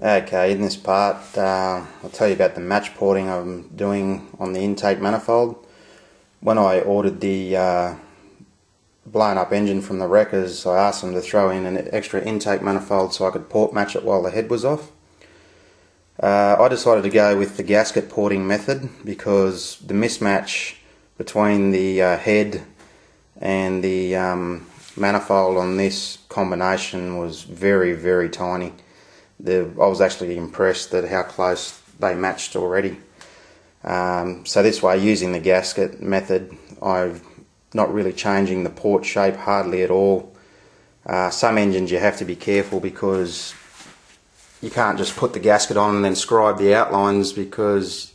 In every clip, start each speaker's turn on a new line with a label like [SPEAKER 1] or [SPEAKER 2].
[SPEAKER 1] Okay, in this part I'll tell you about the match porting I'm doing on the intake manifold. When I ordered the blown up engine from the wreckers, I asked them to throw in an extra intake manifold so I could port match it while the head was off. I decided to go with the gasket porting method because the mismatch between the head and the manifold on this combination was very, very tiny. I was actually impressed at how close they matched already. So this way, using the gasket method, I'm not really changing the port shape hardly at all. Some engines you have to be careful because you can't just put the gasket on and then scribe the outlines, because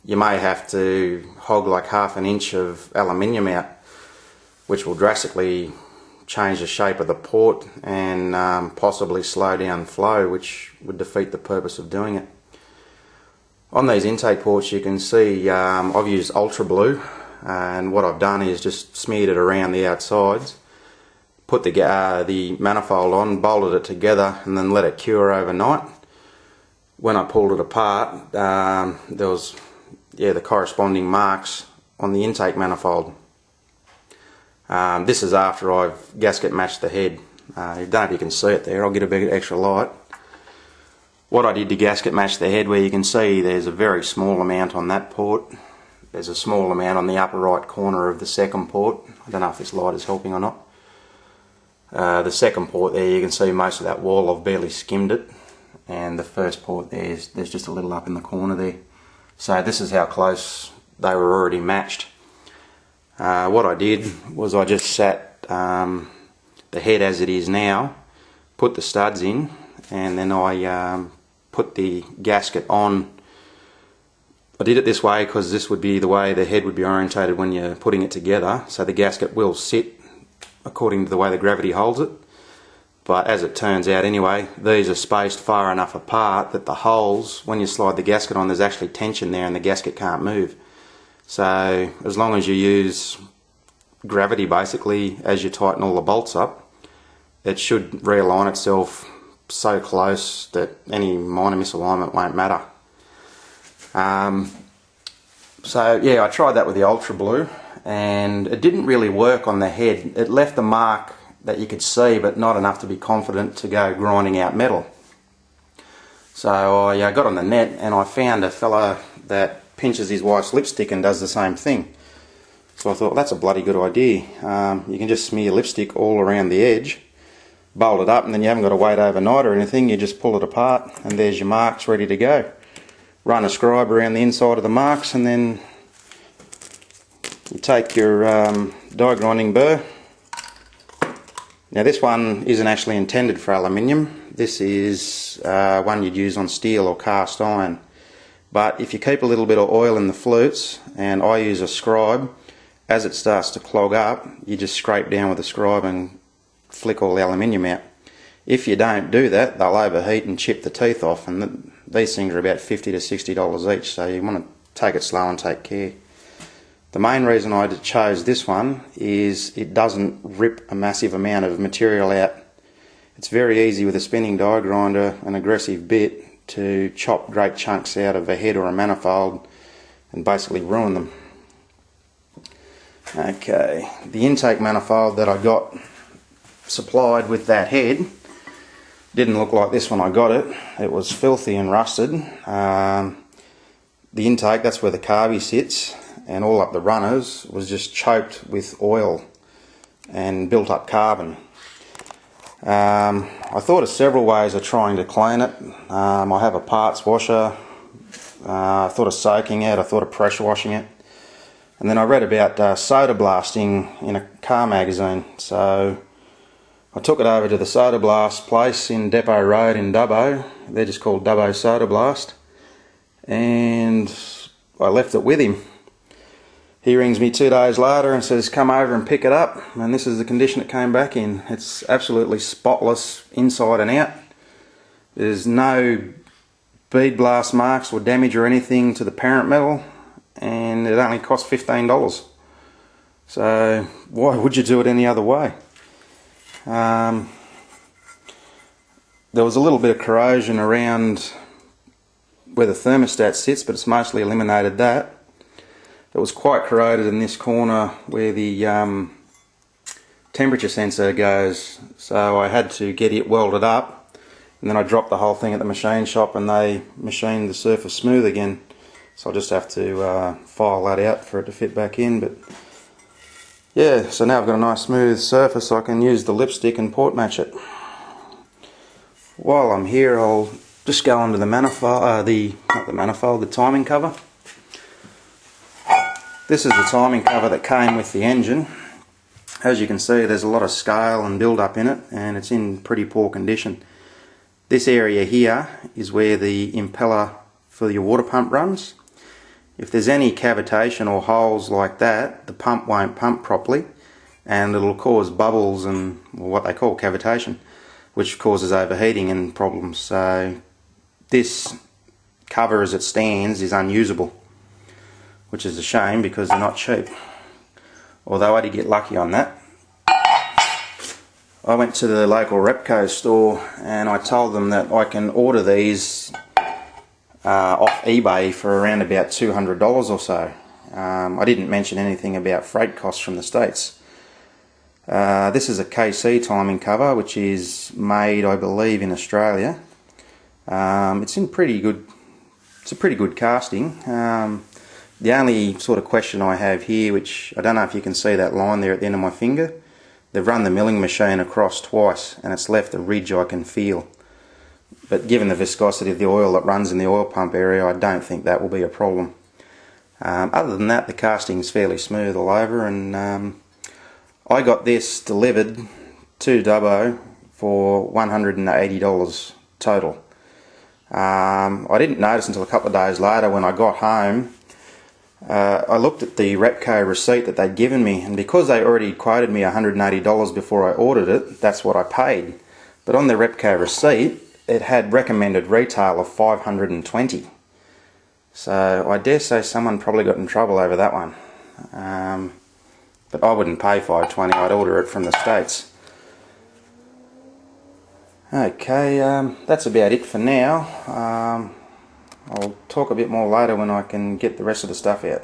[SPEAKER 1] you may have to hog like ½ an inch of aluminium out, which will drastically change the shape of the port and possibly slow down flow, which would defeat the purpose of doing it. On these intake ports you can see I've used ultra blue, and what I've done is just smeared it around the outsides, put the manifold on, bolted it together and then let it cure overnight. When I pulled it apart, there was the corresponding marks on the intake manifold. This is after I've gasket matched the head. I don't know if you can see it there, I'll get a bit extra light. What I did to gasket match the head, where you can see there's a very small amount on that port, there's a small amount on the upper right corner of the second port. I don't know if this light is helping or not. The second port there, you can see most of that wall, I've barely skimmed it, and the first port there's just a little up in the corner there. So this is how close they were already matched. What I did was I just sat the head as it is now, put the studs in, and then I put the gasket on. I did it this way because this would be the way the head would be orientated when you're putting it together, so the gasket will sit according to the way the gravity holds it. But as it turns out anyway, these are spaced far enough apart that the holes, when you slide the gasket on, there's actually tension there and the gasket can't move. So as long as you use gravity basically as you tighten all the bolts up, it should realign itself so close that any minor misalignment won't matter. So yeah, I tried that with the ultra blue and it didn't really work on the head. It left a mark that you could see, but not enough to be confident to go grinding out metal. So I got on the net and I found a fella that pinches his wife's lipstick and does the same thing. So I thought, that's a bloody good idea. You can just smear lipstick all around the edge, bolt it up, and then you haven't got to wait overnight or anything. You just pull it apart and there's your marks ready to go. Run a scribe around the inside of the marks, and then you take your die grinding burr. Now this one isn't actually intended for aluminium. This is one you'd use on steel or cast iron. But if you keep a little bit of oil in the flutes, and I use a scribe, as it starts to clog up, you just scrape down with a scribe and flick all the aluminium out. If you don't do that, they'll overheat and chip the teeth off, and these things are about $50 to $60 each, so you want to take it slow and take care. The main reason I chose this one is it doesn't rip a massive amount of material out. It's very easy with a spinning die grinder, an aggressive bit, to chop great chunks out of a head or a manifold and basically ruin them. Okay, the intake manifold that I got supplied with that head didn't look like this when I got it. It was filthy and rusted. The intake, that's where the carby sits, and all up the runners was just choked with oil and built up carbon. I thought of several ways of trying to clean it. I have a parts washer. I thought of soaking it, I thought of pressure washing it. And then I read about soda blasting in a car magazine, so I took it over to the Soda Blast place in Depot Road in Dubbo. They're just called Dubbo Soda Blast. And I left it with him. He rings me 2 days later and says, come over and pick it up. And this is the condition it came back in. It's absolutely spotless inside and out. There's no bead blast marks or damage or anything to the parent metal. And it only cost $15. So why would you do it any other way? there was a little bit of corrosion around where the thermostat sits, but it's mostly eliminated that. It was quite corroded in this corner where the temperature sensor goes, so I had to get it welded up, and then I dropped the whole thing at the machine shop and they machined the surface smooth again. So I'll just have to file that out for it to fit back in. But yeah, so now I've got a nice smooth surface, so I can use the lipstick and port match it. While I'm here, I'll just go onto the manifold, the timing cover. This is the timing cover that came with the engine. As you can see, there's a lot of scale and build up in it, and it's in pretty poor condition. This area here is where the impeller for your water pump runs. If there's any cavitation or holes like that, the pump won't pump properly, and it'll cause bubbles and what they call cavitation, which causes overheating and problems. So this cover as it stands is unusable, which is a shame because they're not cheap. Although I did get lucky on that. I went to the local Repco store and I told them that I can order these off eBay for around about $200 or so. I didn't mention anything about freight costs from the States. This is a KC timing cover, which is made, I believe, in Australia. It's in pretty good. It's a pretty good casting. The only sort of question I have here, which I don't know if you can see that line there at the end of my finger, they've run the milling machine across twice and it's left a ridge I can feel. But given the viscosity of the oil that runs in the oil pump area, I don't think that will be a problem. Other than that, the casting is fairly smooth all over, and I got this delivered to Dubbo for $180 total. I didn't notice until a couple of days later when I got home. I looked at the Repco receipt that they'd given me, and because they already quoted me $180 before I ordered it, that's what I paid. But on the Repco receipt, it had recommended retail of $520. So I dare say someone probably got in trouble over that one. But I wouldn't pay $520, I'd order it from the States. Okay, that's about it for now. I'll talk a bit more later when I can get the rest of the stuff out.